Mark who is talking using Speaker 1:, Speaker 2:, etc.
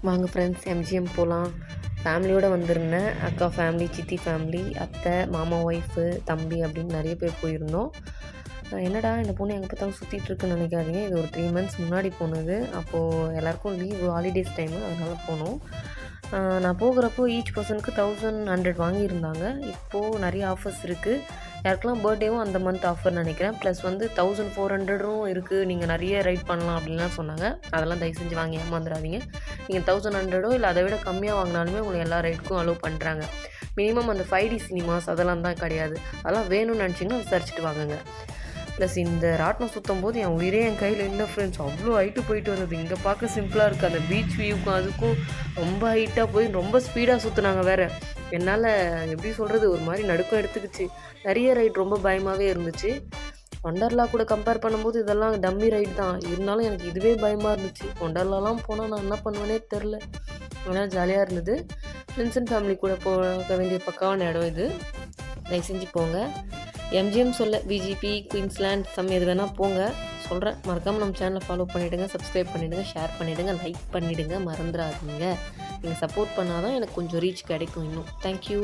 Speaker 1: வாங்க friends MGM போகலாம். ஃபேமிலியோடு வந்திருந்தேன். அக்கா ஃபேமிலி, சித்தி ஃபேமிலி, அத்தை, மாமா ஒய்ஃபு, தம்பி அப்படின்னு நிறைய பேர் போயிருந்தோம். என்னடா இந்த பொண்ணு எங்கே பார்த்தாலும் சுற்றிட்டுருக்குன்னு நினைக்காதீங்க. இது ஒரு 3 months முன்னாடி போனது. அப்போது எல்லாேருக்கும் லீவு, ஹாலிடேஸ் டைமு, அதனால் போனோம். நான் போகிறப்போ ஈச் பர்சனுக்கு 1100 வாங்கியிருந்தாங்க. இப்போது நிறைய ஆஃபர்ஸ் இருக்குது. யாருக்கெல்லாம் பர்த்டேவும் அந்த மந்த் ஆஃபர் நினைக்கிறேன். ப்ளஸ் வந்து 1400ம் இருக்குது. நீங்கள் நிறைய ரைட் பண்ணலாம் அப்படின்லாம் சொன்னாங்க. அதெல்லாம் தயவு செஞ்சு வாங்கி ஏமாந்துடாதீங்க. நீங்கள் 1100 இல்லை அதை விட கம்மியாக வாங்கினாலுமே உங்களுக்கு எல்லா ரைட்டுக்கும் அலோவ் பண்ணுறாங்க. மினிமம் அந்த 5D சினிமாஸ் அதெல்லாம் தான் கிடையாது. அதெல்லாம் வேணும்னு நினச்சிங்கன்னா விசாரிச்சுட்டு வாங்குங்க. ப்ளஸ் இந்த ராட்டினம் சுற்றும் போது என் உயிரே என் கையில் இல்லை ஃப்ரெண்ட்ஸ். அவ்வளோ ஹைட்டு போயிட்டு வந்தது. இங்கே பார்க்க சிம்பிளாக இருக்குது. அந்த பீச் வியூக்கும் அதுக்கும் ரொம்ப ஹைட்டாக போய் ரொம்ப ஸ்பீடாக சுற்றுனாங்க வேறு. என்னால் எப்படி சொல்கிறது, ஒரு மாதிரி நடுக்கம் எடுத்துக்கிச்சு. நிறைய ரைட் ரொம்ப பயமாகவே இருந்துச்சு. ஒண்டர்லா கூட கம்பேர் பண்ணும்போது இதெல்லாம் டம்மி ரைட் தான். இருந்தாலும் எனக்கு இதுவே பயமாக இருந்துச்சு. ஒண்டர்லாலாம் போனால் நான் என்ன பண்ணுவேனே தெரில. ஆனால் ஜாலியாக இருந்தது. ஃப்ரெண்ட்ஸ் அண்ட் ஃபேமிலி கூட போக வேண்டிய பக்காவான இடம் இது. தயவு செஞ்சு போங்க. எம்ஜிஎம் சொல்ல விஜிபி, குயின்ஸ்லேண்ட் எது வேணால் போங்க சொல்கிறேன். மறக்காமல் நம்ம சேனலை ஃபாலோ பண்ணிவிடுங்க, சப்ஸ்கிரைப் பண்ணிவிடுங்க, ஷேர் பண்ணிவிடுங்க, லைக் பண்ணிவிடுங்க, மறந்துடாதீங்க. நீங்கள் சப்போர்ட் பண்ணால் தான் எனக்கு கொஞ்சம் ரீச் கிடைக்கும் இன்னும். தேங்க்யூ.